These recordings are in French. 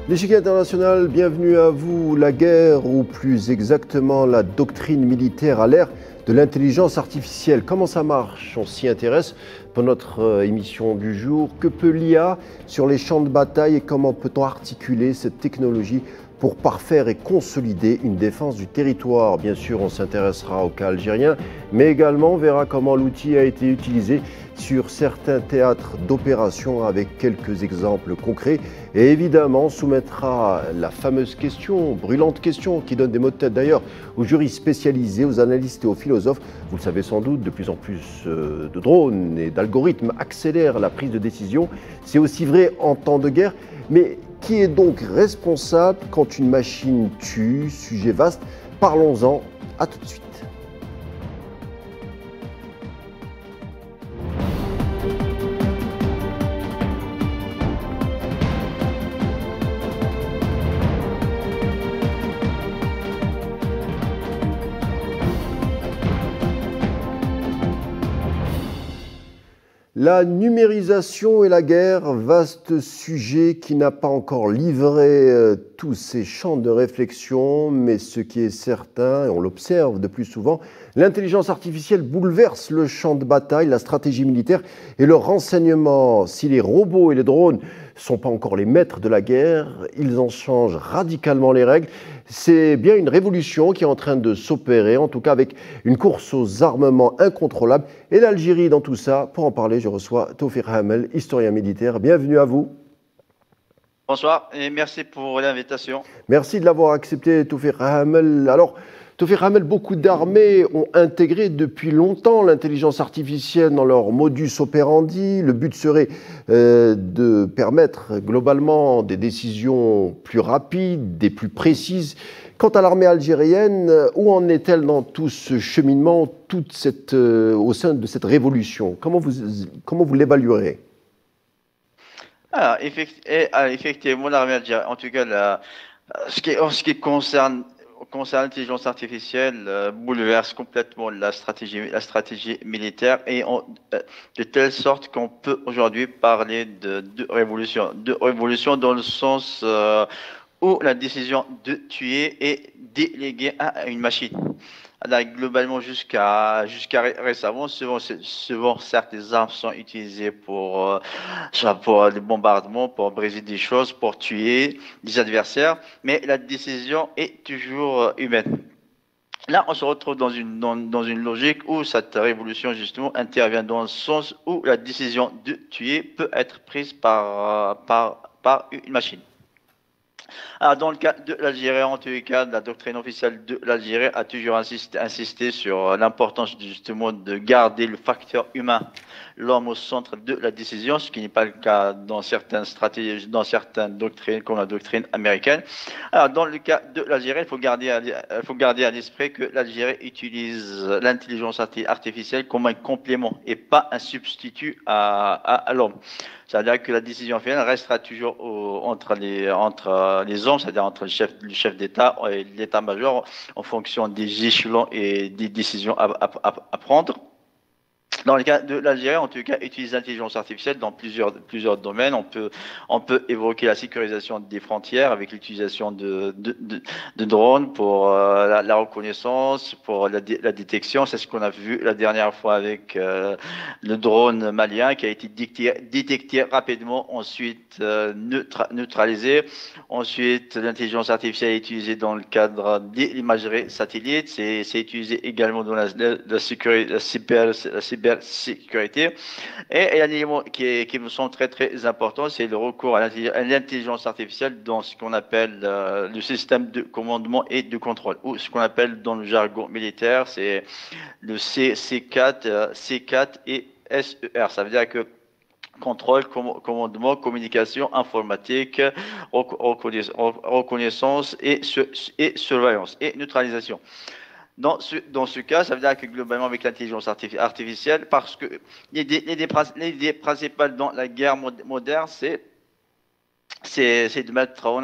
L'échiquier international, bienvenue à vous. La guerre, ou plus exactement la doctrine militaire à l'ère de l'intelligence artificielle. Comment ça marche? On s'y intéresse pour notre émission du jour. Que peut l'IA sur les champs de bataille et comment peut-on articuler cette technologie pour parfaire et consolider une défense du territoire? Bien sûr, on s'intéressera au cas algérien, mais également on verra comment l'outil a été utilisé sur certains théâtres d'opération avec quelques exemples concrets. Et évidemment, on soumettra la fameuse question, brûlante question, qui donne des mots de tête d'ailleurs aux juristes spécialisés, aux analystes et aux philosophes. Vous le savez sans doute, de plus en plus de drones et d'algorithmes accélèrent la prise de décision. C'est aussi vrai en temps de guerre, mais qui est donc responsable quand une machine tue? Sujet vaste, parlons-en, à tout de suite. La numérisation et la guerre, vaste sujet qui n'a pas encore livré tous ses champs de réflexion, mais ce qui est certain, et on l'observe de plus souvent, l'intelligence artificielle bouleverse le champ de bataille, la stratégie militaire et le renseignement. Si les robots et les drones ne sont pas encore les maîtres de la guerre, ils en changent radicalement les règles. C'est bien une révolution qui est en train de s'opérer, en tout cas avec une course aux armements incontrôlables. Et l'Algérie dans tout ça, pour en parler, je reçois Tawfiq Hamel, historien militaire. Bienvenue à vous. Bonsoir et merci pour l'invitation. Merci de l'avoir accepté, Tawfiq Hamel. Alors, Tawfiq Hamel, beaucoup d'armées ont intégré depuis longtemps l'intelligence artificielle dans leur modus operandi. Le but serait de permettre globalement des décisions plus rapides, des plus précises. Quant à l'armée algérienne, où en est-elle dans tout ce cheminement, au sein de cette révolution? Comment vous l'évaluerez? Alors, effectivement, l'armée algérienne, en tout cas, en ce qui concerne l'intelligence artificielle, bouleverse complètement la stratégie militaire de telle sorte qu'on peut aujourd'hui parler de révolution. De révolution dans le sens où la décision de tuer est déléguée à une machine. Là, globalement, jusqu'à récemment, souvent, certaines armes sont utilisées soit pour des bombardements, pour briser des choses, pour tuer des adversaires, mais la décision est toujours humaine. Là, on se retrouve dans une logique où cette révolution, justement, intervient dans le sens où la décision de tuer peut être prise par une machine. Alors, dans le cas de l'Algérie, en tous les cas, la doctrine officielle de l'Algérie a toujours insisté sur l'importance justement de garder le facteur humain, l'homme au centre de la décision, ce qui n'est pas le cas dans certaines stratégies, dans certaines doctrines, comme la doctrine américaine. Alors, dans le cas de l'Algérie, il faut garder à l'esprit que l'Algérie utilise l'intelligence artificielle comme un complément et pas un substitut à l'homme. C'est-à-dire que la décision finale restera toujours entre les hommes, c'est-à-dire entre le chef d'État et l'état-major, en fonction des échelons et des décisions à prendre. Dans le cas de l'Algérie, en tout cas, utilise l'intelligence artificielle dans plusieurs domaines. On peut évoquer la sécurisation des frontières avec l'utilisation de drones pour la reconnaissance, pour la détection. C'est ce qu'on a vu la dernière fois avec le drone malien qui a été détecté rapidement, ensuite neutralisé. Ensuite, l'intelligence artificielle est utilisée dans le cadre de l'imagerie satellite. C'est utilisé également dans la cybersécurité. Et un élément qui me semble très très important, c'est le recours à l'intelligence artificielle dans ce qu'on appelle le système de commandement et de contrôle, ou ce qu'on appelle dans le jargon militaire, c'est le C4 et SER. Ça veut dire que contrôle, commandement, communication, informatique, reconnaissance et surveillance et neutralisation. Dans ce cas, ça veut dire que globalement, avec l'intelligence artificielle, parce que l'idée principale dans la guerre moderne, c'est de mettre,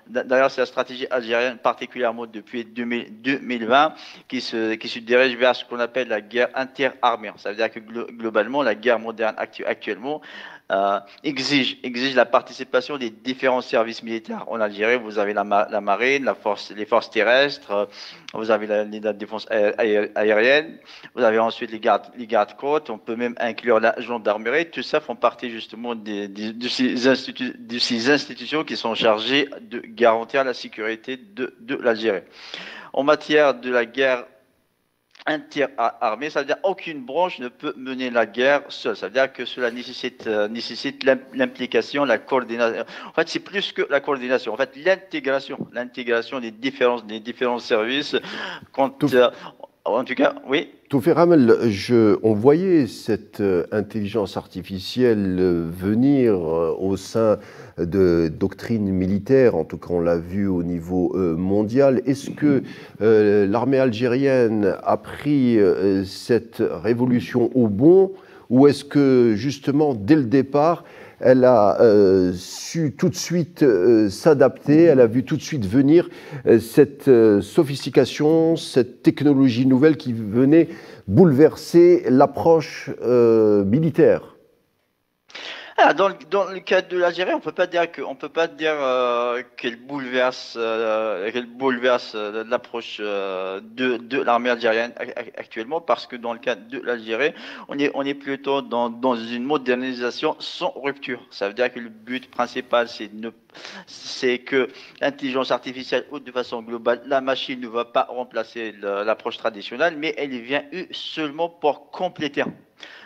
d'ailleurs, c'est la stratégie algérienne, particulièrement depuis 2020, qui se dirige vers ce qu'on appelle la guerre interarmée. Ça veut dire que globalement, la guerre moderne actuellement exige la participation des différents services militaires. En Algérie, vous avez la marine, les forces terrestres, vous avez la défense aérienne, vous avez ensuite les gardes-côtes, on peut même inclure la gendarmerie. Tout ça font partie justement de ces institutions qui sont chargées de garantir la sécurité de l'Algérie. En matière de la guerre interarmée, ça veut dire qu'aucune branche ne peut mener la guerre seule. Ça veut dire que cela nécessite l'implication, la coordination. En fait, c'est plus que la coordination. En fait, l'intégration des différents services. En tout cas, oui. Toufair Hamel, on voyait cette intelligence artificielle venir au sein de doctrines militaires, en tout cas on l'a vu au niveau mondial. Est-ce que l'armée algérienne a pris cette révolution au bond, ou est-ce que justement dès le départ elle a su tout de suite s'adapter, elle a vu tout de suite venir cette sophistication, cette technologie nouvelle qui venait bouleverser l'approche militaire? Alors, dans le cas de l'Algérie, on peut pas dire qu'elle bouleverse l'approche de l'armée algérienne actuellement, parce que dans le cas de l'Algérie, on est plutôt dans une modernisation sans rupture. Ça veut dire que le but principal, c'est que l'intelligence artificielle, ou de façon globale, la machine ne va pas remplacer l'approche traditionnelle, mais elle vient seulement pour compléter.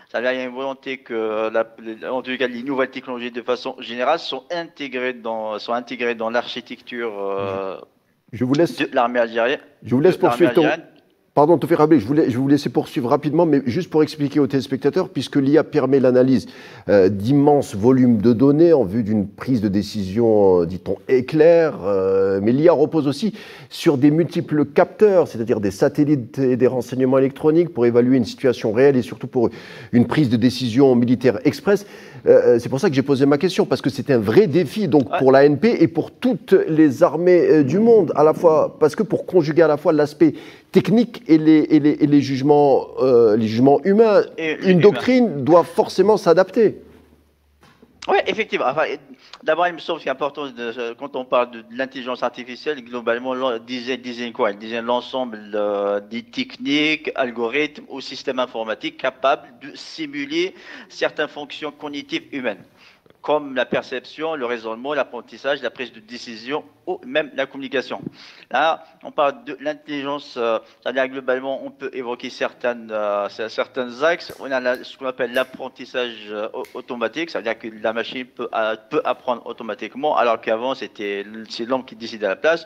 Ça veut dire qu'il y a une volonté que, en tout cas, les nouvelles technologies de façon générale sont intégrées dans l'architecture de l'armée algérienne. Je vous laisse poursuivre. Pardon, Toufair Hamel, je vais vous laisser poursuivre rapidement, mais juste pour expliquer aux téléspectateurs, puisque l'IA permet l'analyse d'immenses volumes de données en vue d'une prise de décision, dit-on, éclair, mais l'IA repose aussi sur des multiples capteurs, c'est-à-dire des satellites et des renseignements électroniques pour évaluer une situation réelle et surtout pour une prise de décision militaire express. C'est pour ça que j'ai posé ma question, parce que c'est un vrai défi donc pour l'ANP et pour toutes les armées du monde, à la fois, parce que pour conjuguer à la fois l'aspect technique et les jugements humains, une doctrine doit forcément s'adapter. Oui, effectivement. Enfin, d'abord, il me semble qu'important, quand on parle de l'intelligence artificielle, globalement, disait quoi? Elle disait l'ensemble des techniques, algorithmes ou systèmes informatiques capables de simuler certaines fonctions cognitives humaines, comme la perception, le raisonnement, l'apprentissage, la prise de décision ou même la communication. Là, on parle de l'intelligence, c'est-à-dire globalement, on peut évoquer certains axes. On a ce qu'on appelle l'apprentissage automatique, c'est-à-dire que la machine peut apprendre automatiquement, alors qu'avant, c'est l'homme qui décidait à la place.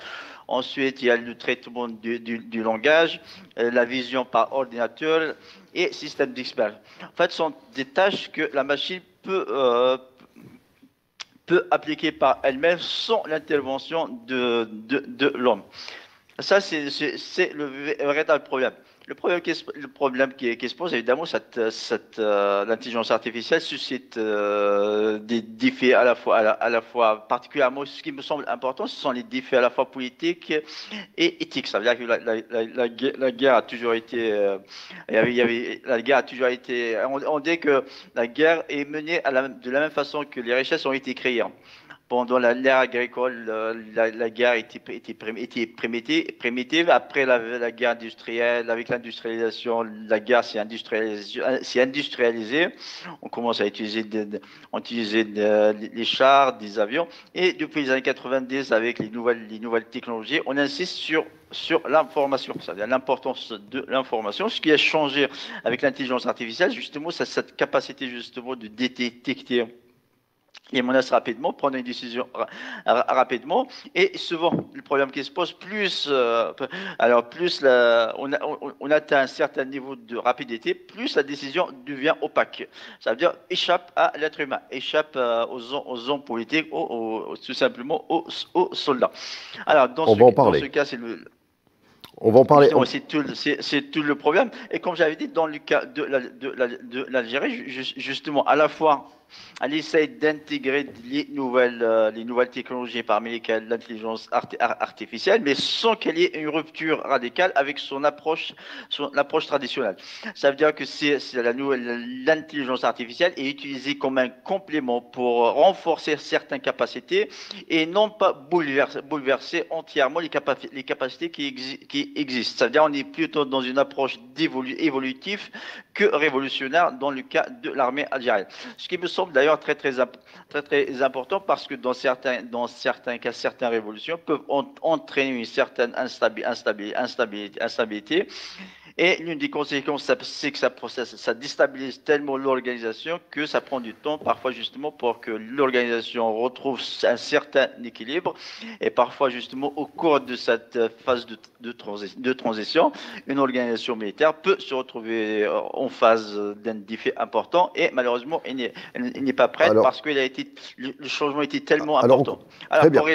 Ensuite, il y a le traitement du langage, la vision par ordinateur et système d'expert. En fait, ce sont des tâches que la machine peut appliquer par elle-même sans l'intervention de l'homme. Ça, c'est le véritable problème. Le problème qui se pose, évidemment, l'intelligence artificielle suscite des défis à la fois, particulièrement, ce qui me semble important, ce sont les défis à la fois politiques et éthiques. Ça veut dire que la guerre a toujours été, on dit que la guerre est menée de la même façon que les richesses ont été créées. Pendant l'ère agricole, la guerre était primitive. Après la guerre industrielle, avec l'industrialisation, la guerre s'est industrialisée. On commence à utiliser les chars, des avions. Et depuis les années 90, avec les nouvelles technologies, on insiste sur l'information, c'est-à-dire l'importance de l'information. Ce qui a changé avec l'intelligence artificielle, justement, c'est cette capacité justement de détecter les menaces rapidement, prendre une décision rapidement. Et souvent, le problème qui se pose, on atteint un certain niveau de rapidité, plus la décision devient opaque. Ça veut dire échappe à l'être humain, échappe aux hommes politiques, tout simplement aux soldats. Alors, dans ce cas, c'est le... On va en parler. C'est tout le problème. Et comme j'avais dit, dans le cas de l'Algérie, justement, à la fois, Elle essaie d'intégrer les nouvelles technologies, parmi lesquelles l'intelligence artificielle, mais sans qu'il y ait une rupture radicale avec son approche traditionnelle. Ça veut dire que l'intelligence artificielle est utilisée comme un complément pour renforcer certaines capacités et non pas bouleverser entièrement les capacités qui existent. Ça veut dire qu'on est plutôt dans une approche évolutive que révolutionnaire dans le cas de l'armée algérienne. Ce qui me semble d'ailleurs très important parce que dans certains cas, certaines révolutions peuvent entraîner une certaine instabilité. Et l'une des conséquences, c'est que ça déstabilise tellement l'organisation que ça prend du temps, parfois justement pour que l'organisation retrouve un certain équilibre. Et parfois justement, au cours de cette phase de transition, une organisation militaire peut se retrouver en phase d'un défi important et malheureusement, il n'est pas prête parce que le changement était tellement important. Alors pour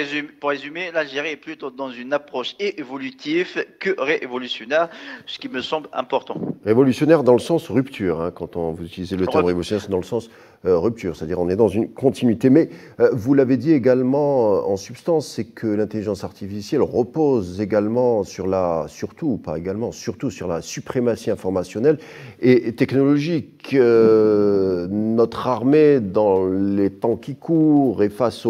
résumer, l'Algérie est plutôt dans une approche évolutive que révolutionnaire, ce qui me semble important. Révolutionnaire dans le sens rupture, hein, quand vous utilisez le terme révolutionnaire, c'est dans le sens rupture, c'est-à-dire on est dans une continuité. Mais vous l'avez dit également en substance, c'est que l'intelligence artificielle repose également surtout sur la suprématie informationnelle et technologique. Notre armée, dans les temps qui courent et face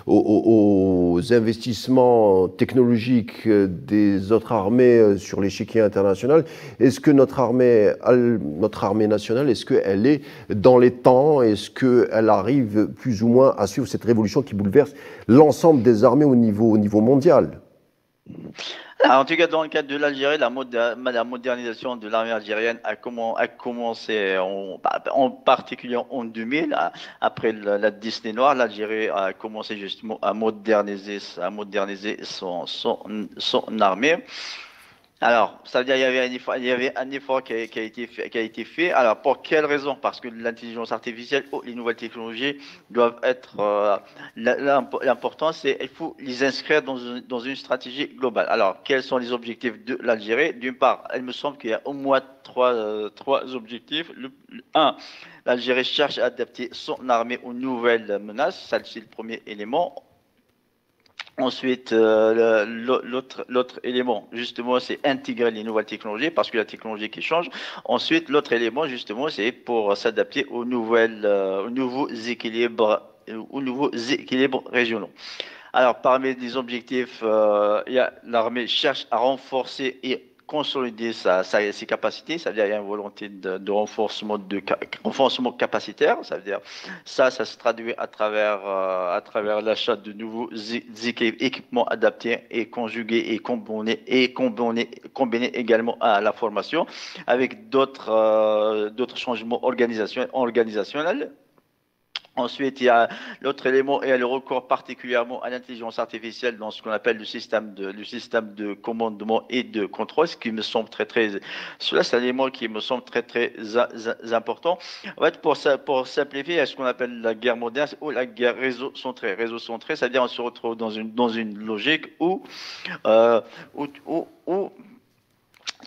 aux investissements technologiques des autres armées sur l'échiquier international, est-ce que notre armée nationale, est-ce qu'elle est dans les temps? Est-ce qu'elle arrive plus ou moins à suivre cette révolution qui bouleverse l'ensemble des armées au niveau mondial? Alors, en tout cas, dans le cadre de l'Algérie, la modernisation de l'armée algérienne a commencé en particulier en 2000. Après la décennie noire, l'Algérie a commencé justement à moderniser son armée. Alors, ça veut dire qu'il y avait un effort qui a été fait. Alors, pour quelle raison? Parce que l'intelligence artificielle ou les nouvelles technologies doivent être... L'important, c'est qu'il faut les inscrire dans une stratégie globale. Alors, quels sont les objectifs de l'Algérie? D'une part, il me semble qu'il y a au moins trois objectifs. Un, l'Algérie cherche à adapter son armée aux nouvelles menaces. Ça, c'est le premier élément. Ensuite, l'autre élément, justement, c'est intégrer les nouvelles technologies parce que la technologie qui change. Ensuite, l'autre élément, justement, c'est pour s'adapter aux nouveaux équilibres régionaux. Alors, parmi les objectifs, l'armée cherche à renforcer et consolider ses capacités, ça veut dire qu'il y a une volonté de renforcement capacitaire, ça veut dire ça se traduit à travers l'achat de nouveaux équipements adaptés et conjugués et combinés également à la formation avec d'autres changements organisationnels. Ensuite, il y a l'autre élément et le recours particulièrement à l'intelligence artificielle dans ce qu'on appelle le système de commandement et de contrôle, ce qui me semble cela c'est un élément qui me semble très important. En fait, pour simplifier, il y a ce qu'on appelle la guerre moderne ou la guerre réseau centré. Réseau centré, c'est-à-dire on se retrouve dans une logique où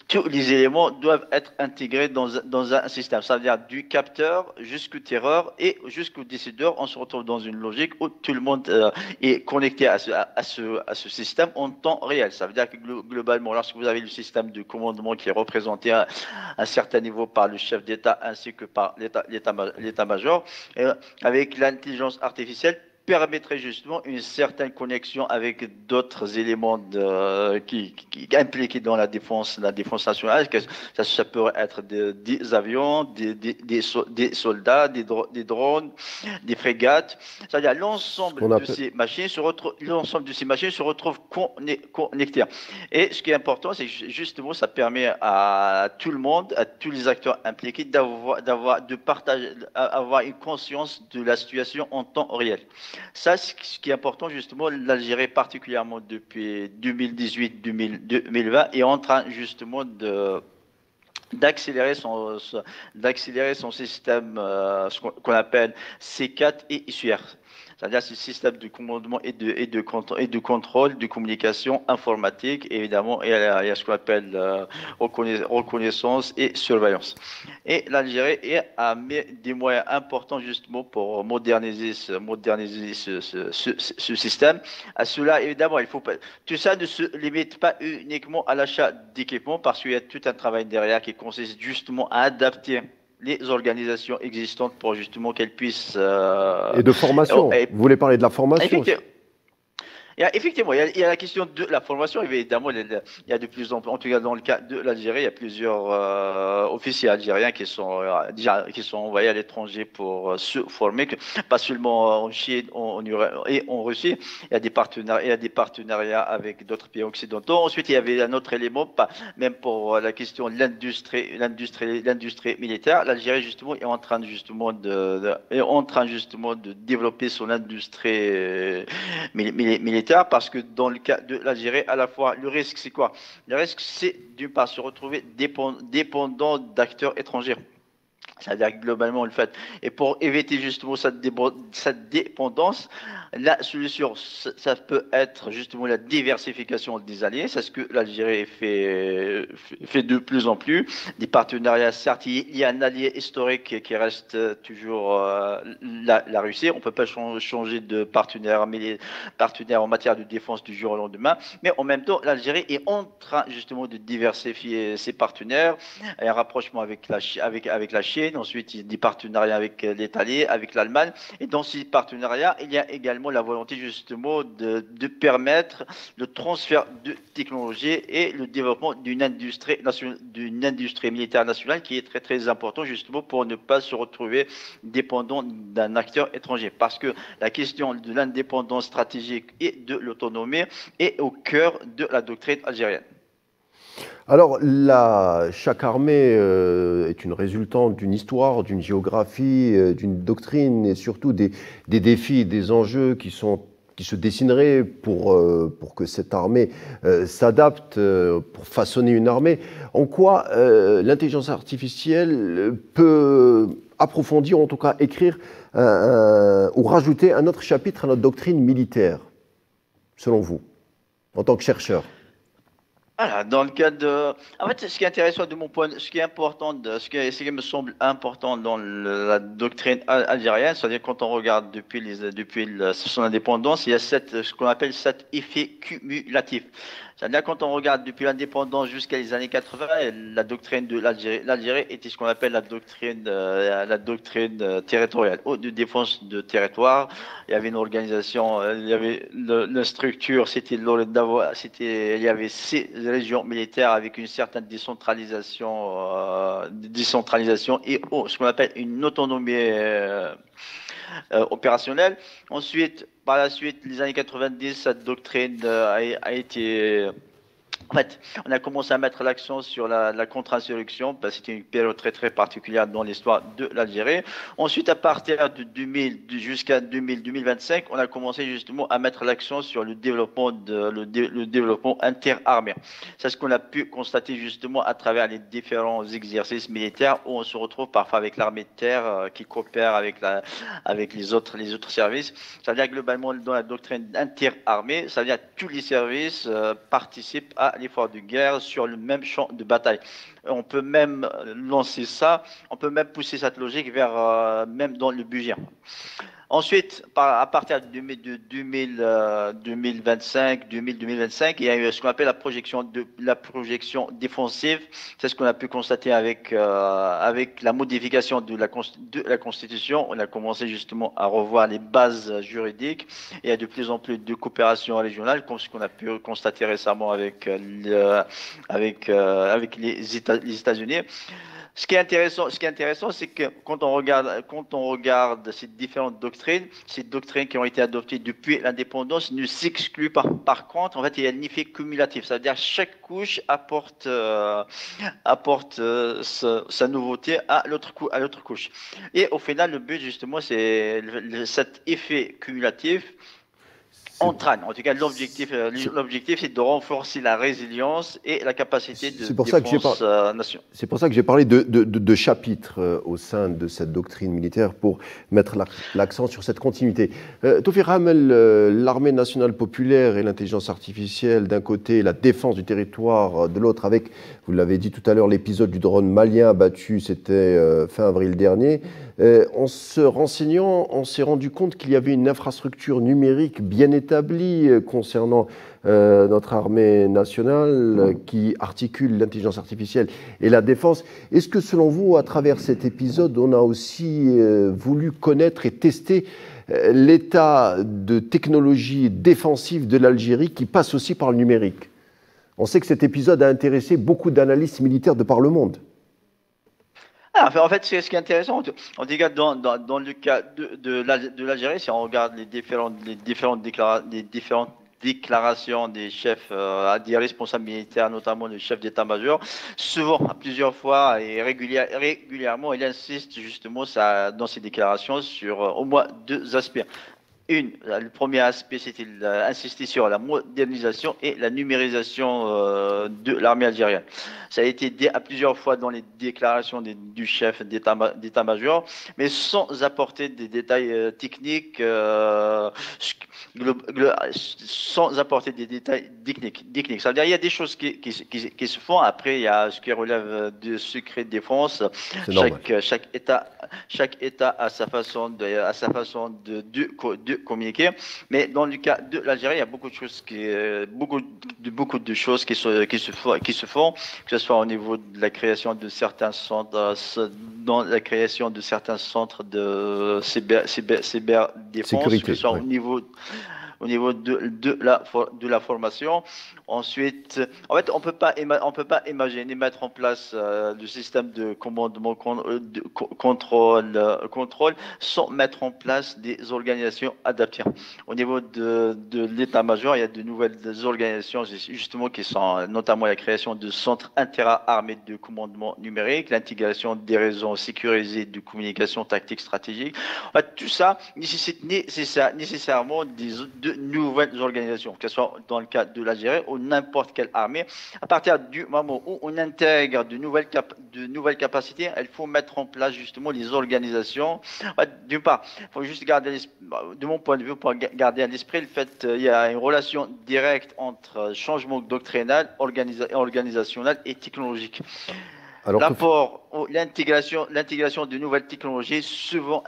tous les éléments doivent être intégrés dans un système. Ça veut dire du capteur jusqu'au tireur et jusqu'au décideur. On se retrouve dans une logique où tout le monde est connecté à ce système en temps réel. Ça veut dire que globalement, lorsque vous avez le système de commandement qui est représenté à un certain niveau par le chef d'État ainsi que par l'état-major, avec l'intelligence artificielle, permettrait justement une certaine connexion avec d'autres éléments qui impliqués dans la défense nationale. Ça pourrait être des avions, des soldats, des drones, des frégates. C'est-à-dire l'ensemble de ces machines se retrouvent connectées. Et ce qui est important, c'est que justement, ça permet à tout le monde, à tous les acteurs impliqués, d'avoir une conscience de la situation en temps réel. Ça, ce qui est important, justement, l'Algérie, particulièrement depuis 2018-2020, est en train, justement, d'accélérer son système, ce qu'on appelle C4 et ISUR. c'est-à-dire ce système de commandement et de contrôle de communication informatique, et évidemment, il y a ce qu'on appelle reconnaissance et surveillance. Et l'Algérie a mis des moyens importants justement pour moderniser ce système. À cela, évidemment, il faut pas, tout ça ne se limite pas uniquement à l'achat d'équipements, parce qu'il y a tout un travail derrière qui consiste justement à adapter les organisations existantes pour justement qu'elles puissent... Et de formation. Vous voulez parler de la formation? Effectivement, il y a la question de la formation. Évidemment, il y a de plus en plus, en tout cas dans le cas de l'Algérie, il y a plusieurs officiers algériens qui sont envoyés à l'étranger pour se former, pas seulement en Chine et en Russie. Il y a des partenariats avec d'autres pays occidentaux. Ensuite, il y avait un autre élément, même pour la question de l'industrie militaire. L'Algérie justement est en train justement de développer son industrie militaire. Parce que dans le cas de l'Algérie, à la fois, le risque, c'est quoi? Le risque, c'est d'une part se retrouver dépendant d'acteurs étrangers. C'est-à-dire globalement le fait. Et pour éviter justement cette dépendance, la solution, ça peut être justement la diversification des alliés. C'est ce que l'Algérie fait de plus en plus. Des partenariats, certes, il y a un allié historique qui reste toujours la Russie. On ne peut pas changer de partenaire en matière de défense du jour au lendemain. Mais en même temps, l'Algérie est en train justement de diversifier ses partenaires. Il y a un rapprochement avec la Chine. Ensuite, il y a des partenariats avec l'Italie, avec l'Allemagne. Et dans ces partenariats, il y a également la volonté justement de permettre le transfert de technologie et le développement d'une industrie militaire nationale qui est très très important justement pour ne pas se retrouver dépendant d'un acteur étranger. Parce que la question de l'indépendance stratégique et de l'autonomie est au cœur de la doctrine algérienne. Alors, chaque armée est une résultante d'une histoire, d'une géographie, d'une doctrine et surtout des défis, des enjeux qui se dessineraient pour que cette armée s'adapte, pour façonner une armée. En quoi l'intelligence artificielle peut approfondir, en tout cas écrire ou rajouter un autre chapitre à notre doctrine militaire, selon vous, en tant que chercheur? Voilà, dans le cas de... En fait, ce qui est intéressant de mon point, ce qui est important, ce qui me semble important dans la doctrine algérienne, c'est-à-dire quand on regarde depuis son indépendance, il y a ce qu'on appelle cet effet cumulatif. C'est-à-dire quand on regarde depuis l'indépendance jusqu'à les années 80, la doctrine de l'Algérie était ce qu'on appelle la doctrine territoriale, de défense de territoire. Il y avait une organisation, il y avait la structure, il y avait 6 régions militaires avec une certaine décentralisation et ce qu'on appelle une autonomie opérationnelle. Ensuite, par la suite, les années 90, cette doctrine a été... En fait, on a commencé à mettre l'accent sur la contre-insurrection, parce que c'était une période très très particulière dans l'histoire de l'Algérie. Ensuite, à partir de 2000 jusqu'à 2025, on a commencé justement à mettre l'accent sur le développement interarmé. C'est ce qu'on a pu constater justement à travers les différents exercices militaires où on se retrouve parfois avec l'armée de terre qui coopère avec les autres services. C'est-à-dire globalement dans la doctrine interarmée, c'est-à-dire tous les services participent à l'effort de guerre sur le même champ de bataille. On peut même lancer ça, on peut même pousser cette logique vers même dans le budget. Ensuite, à partir de 2025, il y a eu ce qu'on appelle la projection défensive. C'est ce qu'on a pu constater avec la modification de la Constitution. On a commencé justement à revoir les bases juridiques. Il y a de plus en plus de coopération régionale, comme ce qu'on a pu constater récemment avec les États-Unis. Ce qui est intéressant, c'est que quand on regarde ces différentes doctrines, ces doctrines qui ont été adoptées depuis l'indépendance ne s'excluent pas. Par contre, en fait, il y a un effet cumulatif, c'est-à-dire chaque couche apporte sa nouveauté à l'autre couche. Et au final, le but justement, c'est cet effet cumulatif entraîne. En tout cas, l'objectif, c'est de renforcer la résilience et la capacité de c'est pour ça que défense nation. C'est pour ça que j'ai parlé de chapitres au sein de cette doctrine militaire pour mettre l'accent sur cette continuité. Taoufik Hamel, l'armée nationale populaire et l'intelligence artificielle d'un côté, la défense du territoire de l'autre, avec, vous l'avez dit tout à l'heure, l'épisode du drone malien abattu, c'était fin avril dernier. En se renseignant, on s'est rendu compte qu'il y avait une infrastructure numérique bien établie concernant notre armée nationale qui articule l'intelligence artificielle et la défense. Est-ce que selon vous, à travers cet épisode, on a aussi voulu connaître et tester l'état de technologie défensive de l'Algérie qui passe aussi par le numérique? On sait que cet épisode a intéressé beaucoup d'analystes militaires de par le monde. En fait, c'est ce qui est intéressant. On dit que dans le cas de l'Algérie, si on regarde les différentes déclarations des chefs, des responsables militaires, notamment le chef d'état-major, souvent, plusieurs fois et régulièrement, il insiste justement dans ses déclarations sur au moins deux aspects. Le premier aspect, c'était insister sur la modernisation et la numérisation de l'armée algérienne. Ça a été dit à plusieurs fois dans les déclarations du chef d'état-major, mais sans apporter des détails techniques, sans apporter des détails techniques. Ça veut dire qu'il y a des choses qui se font. Après, il y a ce qui relève du secret de défense. Chaque État a sa façon de communiquer. Mais dans le cas de l'Algérie, il y a beaucoup de choses qui se font, que ce soit au niveau de la création de certains centres, dans la création de certains centres de cyberdéfense, que ce soit au niveau de la formation. Ensuite, en fait, on peut pas imaginer mettre en place le système de commandement, de contrôle sans mettre en place des organisations adaptées. Au niveau de l'état-major, il y a de nouvelles organisations justement qui sont notamment la création de centres interarmés de commandement numérique, l'intégration des réseaux sécurisés de communication tactique stratégique. En fait, tout ça nécessite nécessairement de nouvelles organisations, que ce soit dans le cas de l'Algérie ou n'importe quelle armée. À partir du moment où on intègre de nouvelles capacités, il faut mettre en place justement les organisations. D'une part, il faut juste garder, de mon point de vue, pour garder à l'esprit le fait qu'il y a une relation directe entre changement doctrinal, organisationnel et technologique. L'intégration de nouvelles technologies souvent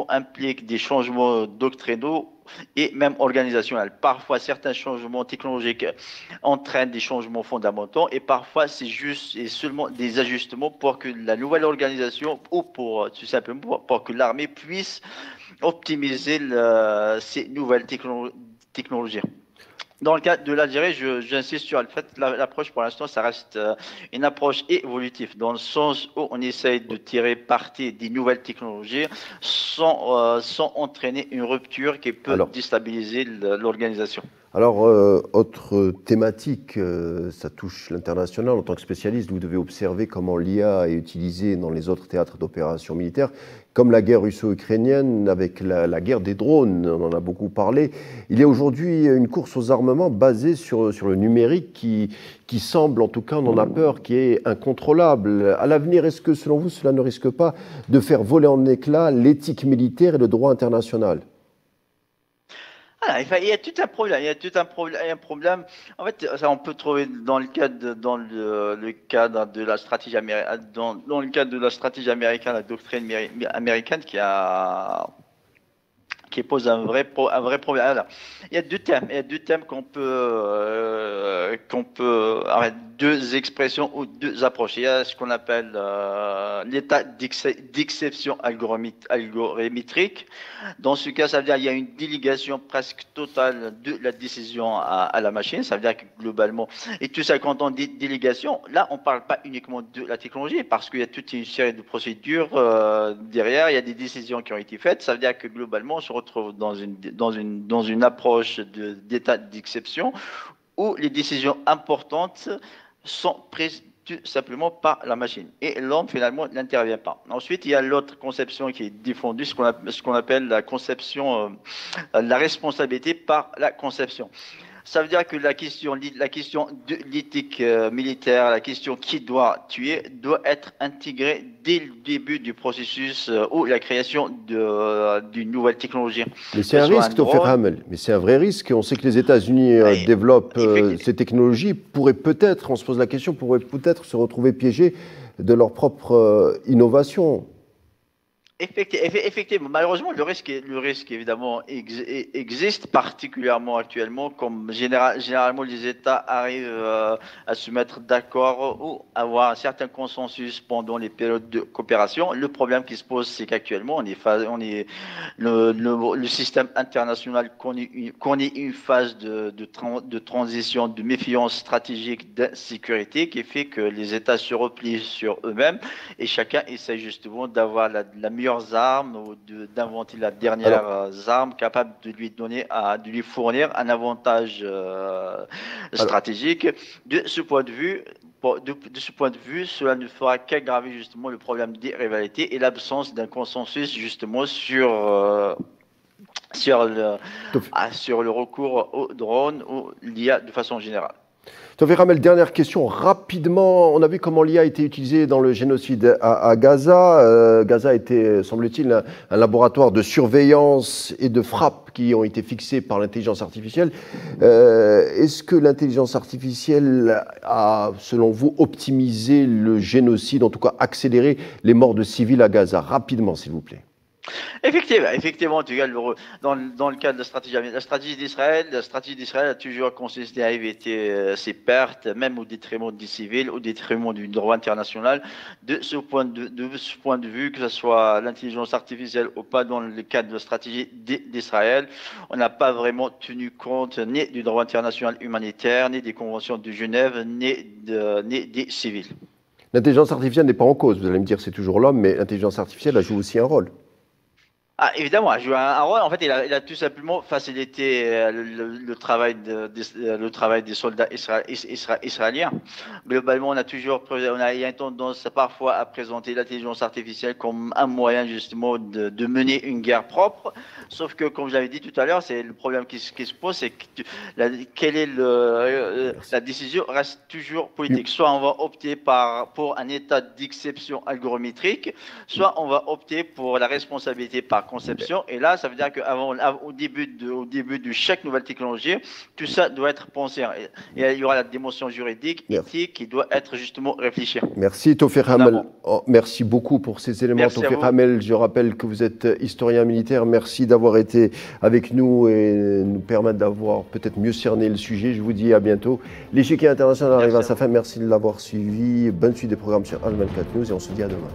implique des changements doctrinaux et même organisationnels. Parfois, certains changements technologiques entraînent des changements fondamentaux et parfois, c'est juste et seulement des ajustements pour que la nouvelle organisation ou tout simplement pour que l'armée puisse optimiser ces nouvelles technologies. Dans le cas de l'Algérie, j'insiste sur le fait que l'approche pour l'instant, ça reste une approche évolutive, dans le sens où on essaye de tirer parti des nouvelles technologies sans entraîner une rupture qui peut déstabiliser l'organisation. Alors, autre thématique, ça touche l'international. En tant que spécialiste, vous devez observer comment l'IA est utilisée dans les autres théâtres d'opérations militaires, comme la guerre russo-ukrainienne avec la guerre des drones, on en a beaucoup parlé. Il y a aujourd'hui une course aux armements basée sur le numérique qui semble, en tout cas on en a peur, qui est incontrôlable. À l'avenir, est-ce que selon vous, cela ne risque pas de faire voler en éclats l'éthique militaire et le droit international ? Il y a tout un problème. Il y a un problème. En fait, ça, on peut trouver dans le cadre de la stratégie américaine, dans le cadre de la stratégie américaine, la doctrine américaine qui pose un vrai problème. Alors, il y a deux thèmes qu'on peut, deux expressions ou deux approches. Il y a ce qu'on appelle l'état d'exception algorithmique. Dans ce cas, ça veut dire qu'il y a une délégation presque totale de la décision à la machine. Ça veut dire que globalement, et tout ça, quand on dit délégation, là, on ne parle pas uniquement de la technologie, parce qu'il y a toute une série de procédures derrière. Il y a des décisions qui ont été faites. Ça veut dire que globalement, on se retrouve dans une approche d'état d'exception où les décisions importantes sont prises tout simplement par la machine. Et l'homme, finalement, n'intervient pas. Ensuite, il y a l'autre conception qui est défendue, ce qu'on appelle la conception, la responsabilité par la conception. Ça veut dire que la question de l'éthique militaire, la question qui doit tuer, doit être intégrée dès le début du processus ou la création d'une nouvelle technologie. Mais c'est un risque, Tawfiq Hamel. Mais c'est un vrai risque. On sait que les États-Unis développent ces technologies, pourraient peut-être, on se pose la question, pourraient peut-être se retrouver piégés de leur propre innovation. Effectivement, malheureusement, le risque évidemment existe, particulièrement actuellement, comme généralement les États arrivent à se mettre d'accord ou avoir un certain consensus pendant les périodes de coopération. Le problème qui se pose, c'est qu'actuellement, le système international connaît une phase de transition, de méfiance stratégique, d'insécurité, qui fait que les États se replient sur eux-mêmes et chacun essaie justement d'avoir la meilleure armes ou d'inventer la dernière arme capable de lui fournir un avantage stratégique. De ce point de vue, cela ne fera qu'aggraver justement le problème des rivalités et l'absence d'un consensus justement sur le recours aux drones ou l'IA de façon générale. Tawfiq Hamel, dernière question, rapidement. On a vu comment l'IA a été utilisée dans le génocide à Gaza. Gaza était, semble-t-il, un laboratoire de surveillance et de frappe qui ont été fixés par l'intelligence artificielle. Est-ce que l'intelligence artificielle a, selon vous, optimisé le génocide, en tout cas accéléré les morts de civils à Gaza? Rapidement, s'il vous plaît. Effectivement, dans le cadre de la stratégie d'Israël a toujours consisté à éviter ses pertes, même au détriment des civils, au détriment du droit international. De ce point de vue, que ce soit l'intelligence artificielle ou pas dans le cadre de la stratégie d'Israël, on n'a pas vraiment tenu compte ni du droit international humanitaire, ni des conventions de Genève, ni des civils. L'intelligence artificielle n'est pas en cause, vous allez me dire c'est toujours l'homme, mais l'intelligence artificielle a joué aussi un rôle. Ah, évidemment, a joué un rôle. En fait, il a tout simplement facilité le travail des soldats israéliens. Globalement, il y a une tendance parfois à présenter l'intelligence artificielle comme un moyen justement de mener une guerre propre. Sauf que, comme j'avais dit tout à l'heure, c'est le problème qui se pose, c'est la décision reste toujours politique. Soit on va opter pour un état d'exception algorithmique, soit on va opter pour la responsabilité par conception. Et là, ça veut dire qu'au début de chaque nouvelle technologie, tout ça doit être pensé. Et il y aura la dimension juridique, éthique, qui doit être justement réfléchie. Merci Tawfiq Hamel. Merci beaucoup pour ces éléments. Tawfiq Hamel, je rappelle que vous êtes historien militaire. Merci d'avoir été avec nous et nous permettre d'avoir peut-être mieux cerné le sujet. Je vous dis à bientôt. L'échiquier international arrive à sa fin. Merci de l'avoir suivi. Bonne suite des programmes sur Al24 News et on se dit à demain.